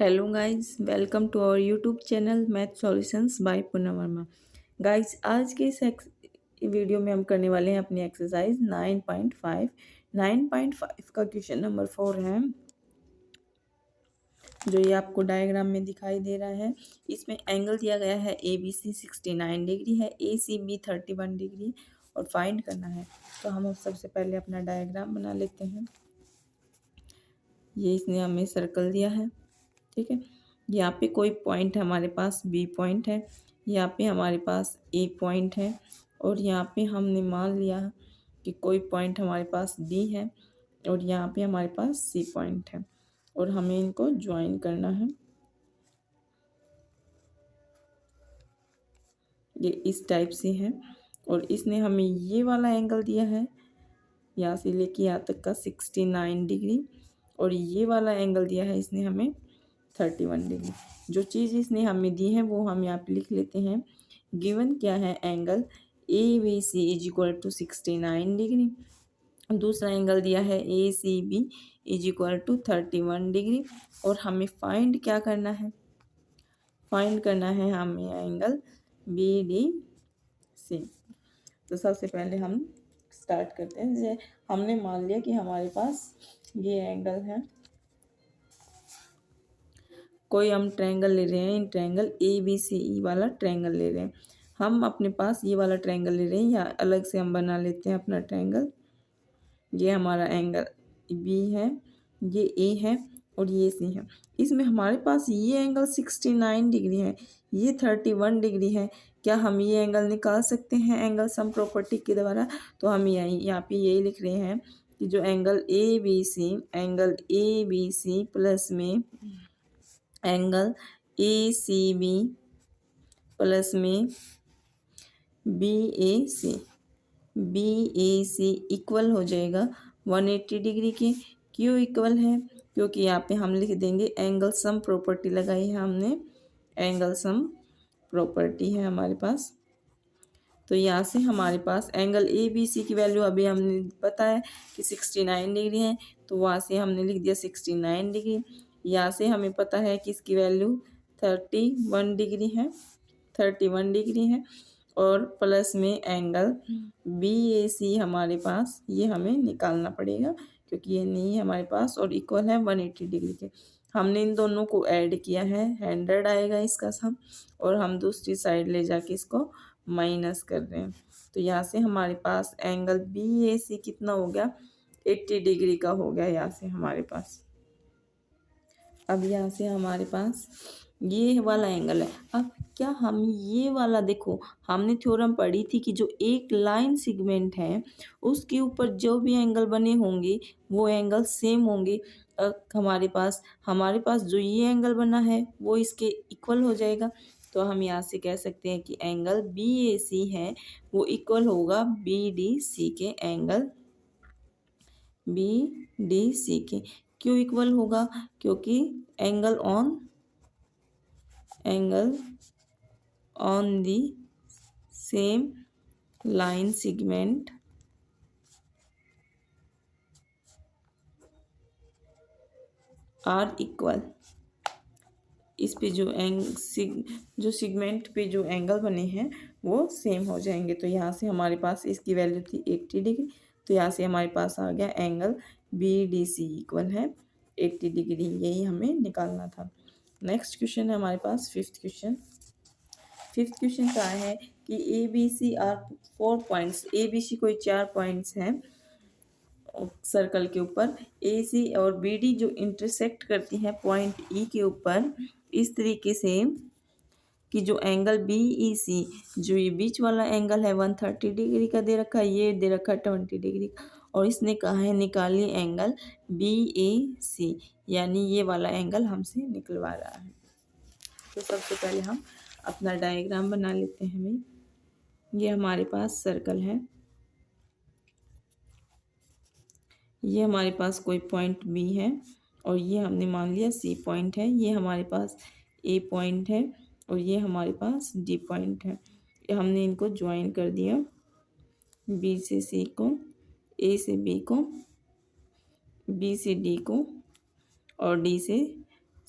Hello guys, welcome to our YouTube channel math solutions by Poonam Verma. Guys, आज के इस video में हम करने वाले हैं अपनी एक्सरसाइज 9.5 का क्वेश्चन नंबर 4 है, जो ये आपको डायग्राम में दिखाई दे रहा है। इसमें एंगल दिया गया है ए बी सी 69 डिग्री है, ए सी बी 31 डिग्री और फाइंड करना है। तो हम सबसे पहले अपना डायग्राम बना लेते हैं। ये इसने हमें सर्कल दिया है, ठीक है। यहाँ पे कोई पॉइंट हमारे पास बी पॉइंट है, यहाँ पे हमारे पास ए पॉइंट है और यहाँ पे हमने मान लिया कि कोई पॉइंट हमारे पास डी है और यहाँ पे हमारे पास सी पॉइंट है और हमें इनको ज्वाइन करना है। ये इस टाइप से है और इसने हमें ये वाला एंगल दिया है, यहाँ से लेके यहाँ तक का 69 डिग्री और ये वाला एंगल दिया है इसने हमें 31 डिग्री। जो चीज़ इसने हमें दी है वो हम यहाँ पे लिख लेते हैं। गिवन क्या है, angle A B C is equal to 69 degree. दूसरा एंगल दिया है A C B is equal to 31 degree और हमें फाइंड क्या करना है, फाइंड करना है हमें एंगल बी डी सी। तो सबसे पहले हम स्टार्ट करते हैं। जैसे हमने मान लिया कि हमारे पास ये एंगल है, कोई हम ट्रायंगल ले रहे हैं, इन ट्रायंगल ए बी सी ई वाला ट्रायंगल ले रहे हैं। हम अपने पास ये वाला ट्रायंगल ले रहे हैं या अलग से हम बना लेते हैं अपना ट्रायंगल। ये हमारा एंगल बी है, ये ए है और ये सी है। इसमें हमारे पास ये एंगल 69 डिग्री है, ये 31 डिग्री है। क्या हम ये एंगल निकाल सकते हैं एंगल सम प्रॉपर्टी के द्वारा? तो हम यहाँ पे यही लिख रहे हैं कि जो angle A B C plus में angle A C B plus में बी ए सी इक्वल हो जाएगा 180 डिग्री के। क्यों इक्वल है? क्योंकि यहाँ पे हम लिख देंगे एंगल सम प्रॉपर्टी लगाई है हमने, एंगल सम प्रॉपर्टी है हमारे पास। तो यहाँ से हमारे पास एंगल ए बी सी की वैल्यू अभी हमने बताया कि 69 डिग्री है, तो वहाँ से हमने लिख दिया 69 डिग्री। यहाँ से हमें पता है कि इसकी वैल्यू 31 डिग्री है, 31 डिग्री है और प्लस में एंगल बी ए सी हमारे पास, ये हमें निकालना पड़ेगा क्योंकि ये नहीं है हमारे पास और इक्वल है 180 डिग्री के। हमने इन दोनों को ऐड किया है, 100 आएगा इसका सम और हम दूसरी साइड ले जाके इसको माइनस कर रहे हैं। तो यहाँ से हमारे पास एंगल बी ए सी कितना हो गया, 80 डिग्री का हो गया यहाँ से हमारे पास। अब यहाँ से हमारे पास ये वाला एंगल है। अब क्या हम ये वाला, देखो हमने थ्योरम पढ़ी थी कि जो एक लाइन सेगमेंट है उसके ऊपर जो भी एंगल बने होंगे वो एंगल सेम होंगे। हमारे पास जो ये एंगल बना है वो इसके इक्वल हो जाएगा। तो हम यहाँ से कह सकते हैं कि एंगल बी ए सी है वो इक्वल होगा बी डी सी के, एंगल बी डी सी के। क्यों इक्वल होगा? क्योंकि angle on the same line segment are equal. इस पे जो सेगमेंट पे जो एंगल बने हैं वो सेम हो जाएंगे। तो यहाँ से हमारे पास इसकी वैल्यू थी 80 डिग्री, तो यहाँ से हमारे पास आ गया angle B D C equal है 80 डिग्री। यही हमें निकालना था। नेक्स्ट क्वेश्चन है हमारे पास फिफ्थ क्वेश्चन क्या है कि A B C are 4 points, A B C कोई 4 पॉइंट्स हैं सर्कल के ऊपर। ए सी और बी डी जो इंटरसेक्ट करती हैं पॉइंट ई के ऊपर, इस तरीके से कि जो एंगल बी ई सी, जो ये बीच वाला एंगल है 130 डिग्री का दे रखा है, ये दे रखा है 20 डिग्री का और इसने कहा है निकालिए एंगल बी ए सी, यानी ये वाला एंगल हमसे निकलवा रहा है। तो सबसे पहले हम अपना डायग्राम बना लेते हैं। ये हमारे पास सर्कल है, ये हमारे पास कोई पॉइंट बी है और ये हमने मान लिया सी पॉइंट है, ये हमारे पास ए पॉइंट है और ये हमारे पास डी पॉइंट है। ये हमने इनको ज्वाइन कर दिया, बी से सी को, ए से बी को, बी से डी को और डी से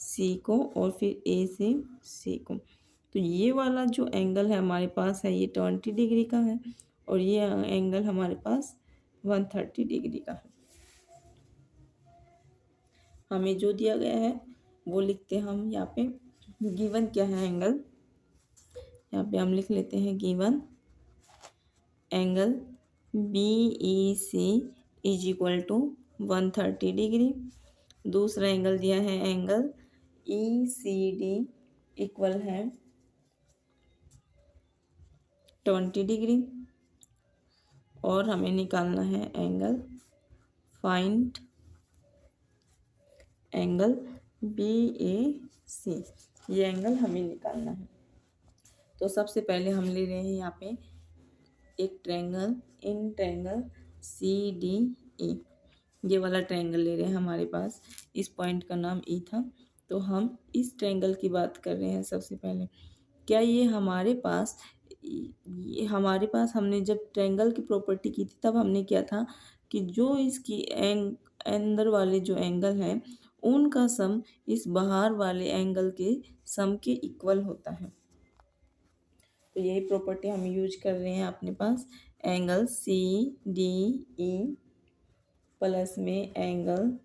सी को और फिर ए से सी को। तो ये वाला जो एंगल है हमारे पास है ये 20 डिग्री का है और ये एंगल हमारे पास 130 डिग्री का है। हमें जो दिया गया है वो लिखते हैं हम यहाँ पे। गिवन क्या है एंगल, यहाँ पे हम लिख लेते हैं given angle B E C is equal to 130 degree. दूसरा एंगल दिया है angle E C D equal है 20 डिग्री। और हमें निकालना है angle, find angle B A C, ये एंगल हमें निकालना है। तो सबसे पहले हम ले रहे हैं यहाँ पे एक triangle, in triangle C D E, ये वाला ट्रायंगल ले रहे हैं हमारे पास। इस पॉइंट का नाम ई था। तो हम इस ट्रायंगल की बात कर रहे हैं सबसे पहले। क्या ये हमारे पास हमने जब ट्रायंगल की प्रॉपर्टी की थी तब हमने किया था कि जो इसकी अंदर वाले जो एंगल हैं उनका सम इस बाहर वाले एंगल के सम के इक्वल होता है। तो यही प्रॉपर्टी हम यूज कर रहे हैं अपने पास। Angle C D E plus में एंगल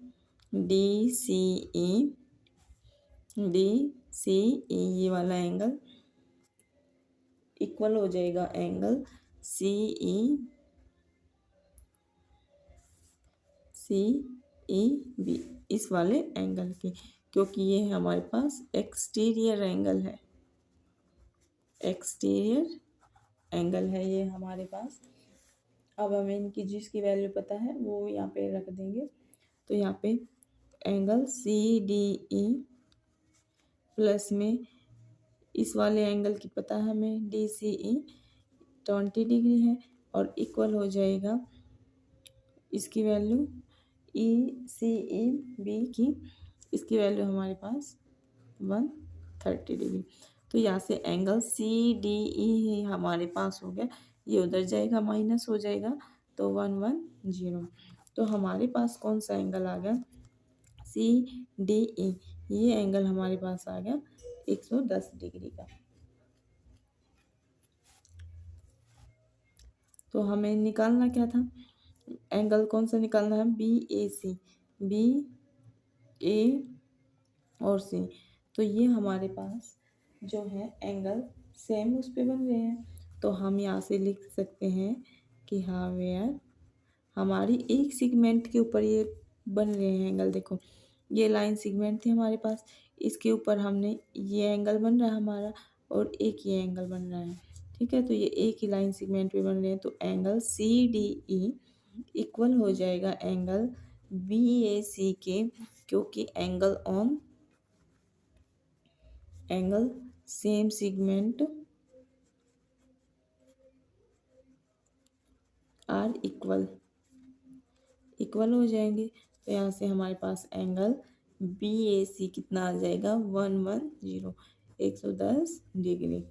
डी सी ई, ये वाला एंगल इक्वल हो जाएगा एंगल सी ई बी, इस वाले एंगल के, क्योंकि ये हमारे पास एक्सटीरियर एंगल है, एक्सटीरियर एंगल है ये हमारे पास। अब हमें इनकी जिसकी वैल्यू पता है वो यहाँ पे रख देंगे। तो यहाँ पे angle C D E plus में इस वाले एंगल की पता है हमें डी सी ई 20 डिग्री है और इक्वल हो जाएगा इसकी वैल्यू ई सी ई बी की, इसकी वैल्यू हमारे पास 130 डिग्री। तो यहाँ से एंगल सी डी ई हमारे पास हो गया, ये उधर जाएगा माइनस हो जाएगा तो 110। तो हमारे पास कौन सा एंगल आ गया, सी डी ई, ये एंगल हमारे पास आ गया 110 डिग्री का। तो हमें निकालना क्या था, एंगल कौन सा निकालना है, बी ए सी, बी ए और सी। तो ये हमारे पास जो है एंगल सेम उस पे बन रहे हैं। तो हम यहाँ से लिख सकते हैं कि हाँ वेयर हमारी एक सेगमेंट के ऊपर ये बन रहे हैं एंगल। देखो ये लाइन सेगमेंट थी हमारे पास, इसके ऊपर हमने ये एंगल बन रहा है हमारा और एक ये एंगल बन रहा है, ठीक है। तो ये एक ही लाइन सेगमेंट पे बन रहे हैं। तो angle C D E equal हो जाएगा एंगल बी ए सी के, क्योंकि angle same segment are equal हो जाएंगे। तो यहाँ से हमारे पास एंगल बी ए सी कितना आ जाएगा 110, 110 डिग्री।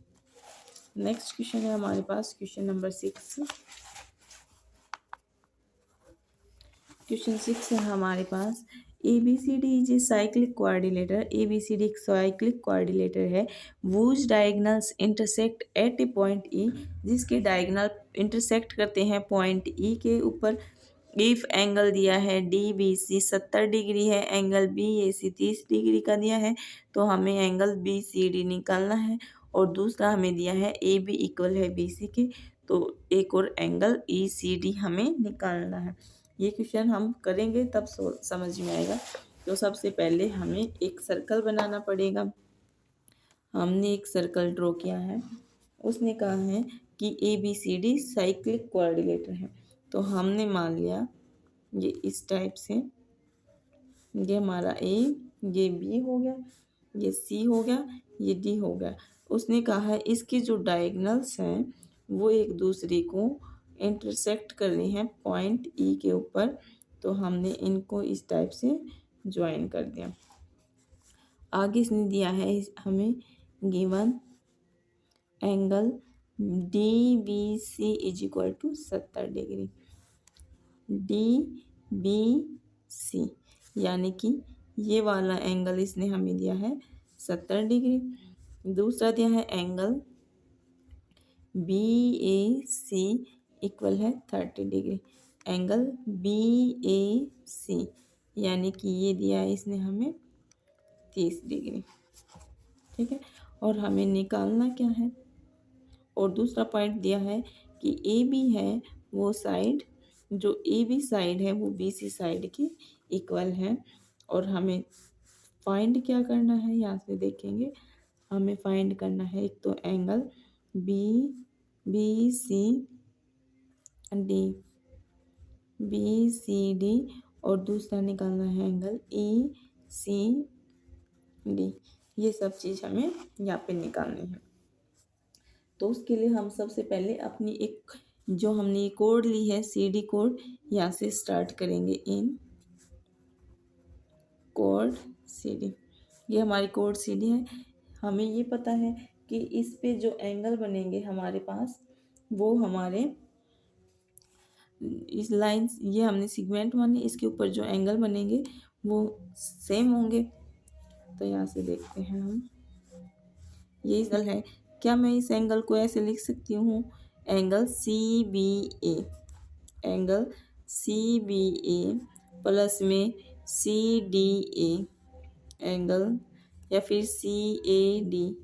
नेक्स्ट क्वेश्चन है हमारे पास क्वेश्चन नंबर 6। क्वेश्चन 6 है हमारे पास, A B C D is a cyclic coordinator. A B C D एक साइक्लिक कोऑर्डिनेटर है whose diagonals intersect at a point E, जिसके डायगनल इंटरसेक्ट करते हैं पॉइंट ई के ऊपर। इफ एंगल दिया है डी बी सी 70 डिग्री है, angle B A C 30 degree का दिया है। तो हमें एंगल बी सी डी निकालना है और दूसरा हमें दिया है ए बी इक्वल है बी सी के, तो एक और एंगल ई सी डी हमें निकालना है। ये क्वेश्चन हम करेंगे तब समझ में आएगा। तो सबसे पहले हमें एक सर्कल बनाना पड़ेगा। हमने एक सर्कल ड्रॉ किया है, उसने कहा है कि A B C D cyclic coordinator है। तो हमने मान लिया ये इस टाइप से, ये हमारा ए, ये बी हो गया, ये सी हो गया, ये डी हो गया। उसने कहा है इसके जो डायगनल्स हैं वो एक दूसरे को इंटरसेक्ट कर रही हैं पॉइंट ई के ऊपर। तो हमने इनको इस टाइप से ज्वाइन कर दिया। आगे इसने दिया है हमें given angle D B C is equal to 70 degree, D B C यानी कि ये वाला एंगल इसने हमें दिया है 70 डिग्री। दूसरा दिया है angle B A C equal है 30 डिग्री। एंगल बी ए सी यानी कि ये दिया है इसने हमें 30 डिग्री। ठीक है, और हमें निकालना क्या है, और दूसरा पॉइंट दिया है कि ए बी है वो साइड, जो ए बी साइड है वो बी सी साइड की इक्वल है। और हमें फाइंड क्या करना है, यहाँ से देखेंगे हमें फाइंड करना है एक तो angle B C D, B C D, और दूसरा निकालना है एंगल ई सी डी। ये सब चीज़ हमें यहाँ पे निकालनी है। तो उसके लिए हम सबसे पहले अपनी एक जो हमने ये कोड ली है सी डी कोड, यहाँ से स्टार्ट करेंगे। इन कोड सी डी, ये हमारी कोड सी डी है। हमें ये पता है कि इस पे जो एंगल बनेंगे हमारे पास वो हमारे इस लाइन, ये हमने सेगमेंट मानी, इसके ऊपर जो एंगल बनेंगे वो सेम होंगे। तो यहाँ से देखते हैं हम, ये एंगल है। क्या मैं इस एंगल को ऐसे लिख सकती हूँ, angle C B A, angle C B A plus में सी डी ए एंगल, या फिर C A D,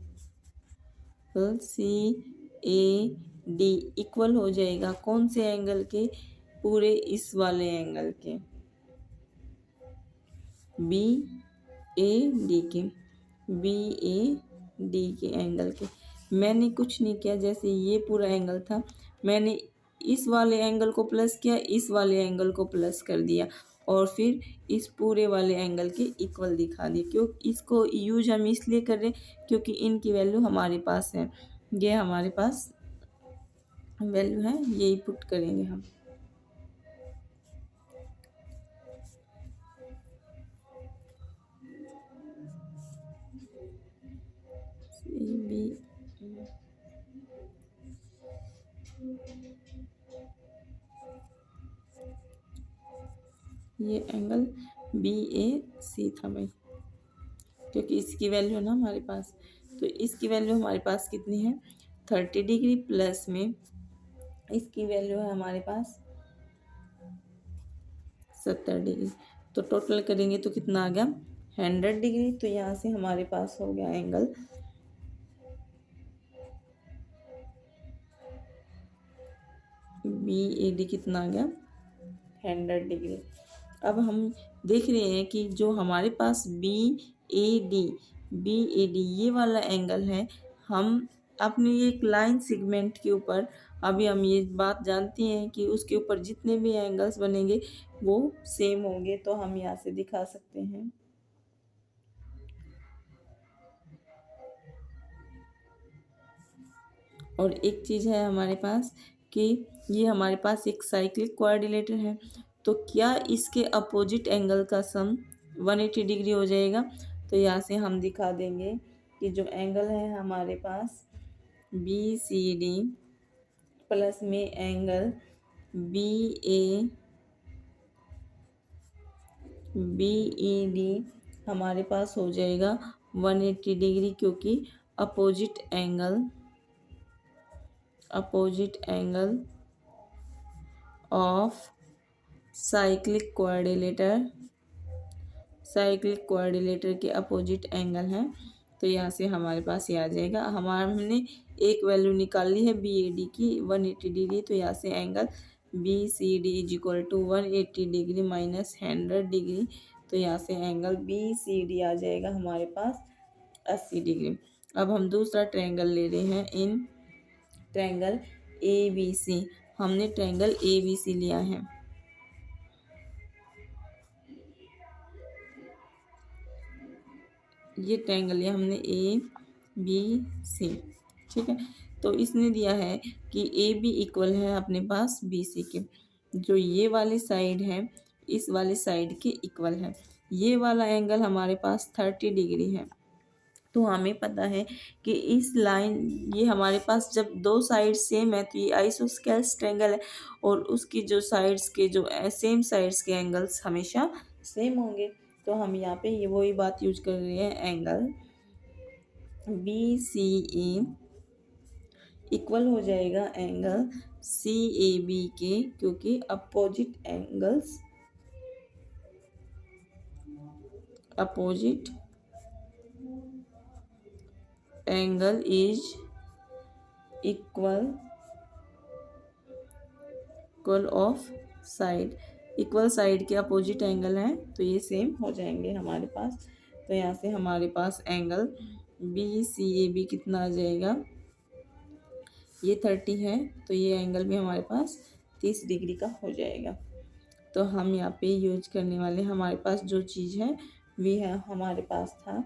C A D equal हो जाएगा कौन से एंगल के, पूरे इस वाले एंगल के, बी ए डी के, बी ए डी के एंगल के। मैंने कुछ नहीं किया, जैसे ये पूरा एंगल था, मैंने इस वाले एंगल को प्लस किया, इस वाले एंगल को प्लस कर दिया, और फिर इस पूरे वाले एंगल के इक्वल दिखा दिया। क्यों इसको यूज हम इसलिए कर रहे हैं क्योंकि इनकी वैल्यू हमारे पास है, ये हमारे पास वैल्यू है, यही पुट करेंगे हम। ये एंगल बी ए सी था भाई, क्योंकि इसकी वैल्यू है ना हमारे पास, तो इसकी वैल्यू हमारे पास कितनी है 30 डिग्री, प्लस में इसकी वैल्यू है हमारे पास 70 डिग्री। तो टोटल करेंगे तो कितना आ गया 100 डिग्री। तो यहाँ से हमारे पास हो गया एंगल बी ए डी, कितना आ गया 100 डिग्री। अब हम देख रहे हैं कि जो हमारे पास बी ए डी ये वाला एंगल है, हम अपनी एक लाइन सेगमेंट के ऊपर, अभी हम ये बात जानते हैं कि उसके ऊपर जितने भी एंगल्स बनेंगे वो सेम होंगे। तो हम यहाँ से दिखा सकते हैं, और एक चीज़ है हमारे पास कि ये हमारे पास एक साइक्लिक कोऑर्डिनेटर है, तो क्या इसके अपोजिट एंगल का सम 180 डिग्री हो जाएगा। तो यहाँ से हम दिखा देंगे कि जो एंगल है हमारे पास बी सी डी प्लस में एंगल बी ई डी हमारे पास हो जाएगा 180 डिग्री, क्योंकि opposite angle of cyclic coordinator के अपोजिट एंगल है। तो यहाँ से हमारे पास ये आ जाएगा, हमने एक वैल्यू निकाल ली है बी ए डी की 180 डिग्री। तो यहाँ से angle B C D is equal to 180 degree minus 100 degree. तो यहाँ से एंगल बी सी डी आ जाएगा हमारे पास 80 डिग्री। अब हम दूसरा ट्रायंगल ले रहे हैं, इन ट्रायंगल ए बी सी, हमने ट्रायंगल ए बी सी लिया है। ये ट्रायंगल लिया हमने ए बी सी, ठीक है। तो इसने दिया है कि ए बी इक्वल है अपने पास बी सी के, जो ये वाली साइड है इस वाली साइड के इक्वल है। ये वाला एंगल हमारे पास 30 डिग्री है। तो हमें पता है कि इस लाइन, ये हमारे पास जब दो साइड सेम है तो ये आइसोस्केल्स ट्रायंगल है, और उसकी जो साइड्स के जो सेम साइड्स के एंगल्स हमेशा सेम होंगे। तो हम यहाँ पे ये वही बात यूज कर रहे हैं, एंगल बी सी ए इक्वल हो जाएगा एंगल सी ए बी के, क्योंकि opposite angles, opposite angle is equal of side, equal side के अपोजिट एंगल हैं तो ये सेम हो जाएंगे हमारे पास। तो यहाँ से हमारे पास angle B C A B कितना आ जाएगा, ये 30 है तो ये एंगल भी हमारे पास 30 डिग्री का हो जाएगा। तो हम यहाँ पे यूज करने वाले, हमारे पास जो चीज़ है वी है, हमारे पास था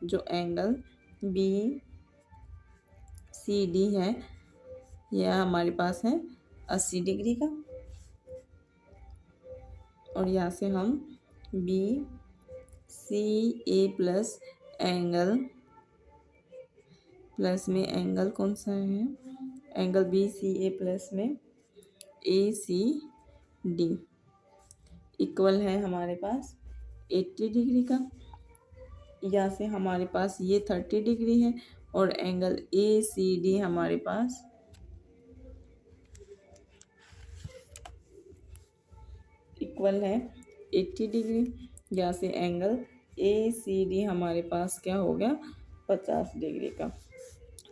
जो एंगल बी सी डी है, यह हमारे पास है 80 डिग्री का। और यहाँ से हम बी सी ए प्लस एंगल, प्लस में एंगल कौन सा है, एंगल बी सी ए प्लस में ए सी डी इक्वल है हमारे पास 80 डिग्री का। यहाँ से हमारे पास ये 30 डिग्री है और एंगल ए सी डी हमारे पास इक्वल है 80 डिग्री। यहाँ से एंगल ए सी डी हमारे पास क्या हो गया, 50 डिग्री का।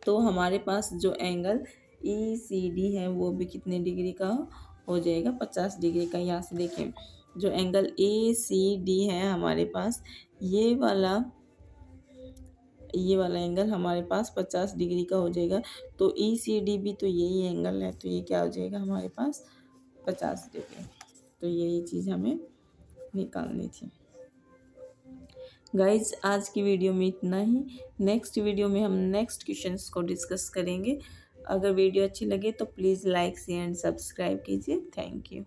तो हमारे पास जो एंगल ई सी डी है वो भी कितने डिग्री का हो जाएगा, 50 डिग्री का। यहाँ से देखिए जो एंगल ए सी डी है हमारे पास, ये वाला एंगल हमारे पास 50 डिग्री का हो जाएगा। तो ई सी डी भी तो यही एंगल है, तो ये क्या हो जाएगा हमारे पास 50 डिग्री। तो यही चीज़ हमें निकालनी थी। गाइज आज की वीडियो में इतना ही। नेक्स्ट वीडियो में हम नेक्स्ट क्वेश्चंस को डिस्कस करेंगे। अगर वीडियो अच्छी लगे तो please like share and subscribe कीजिए। Thank you.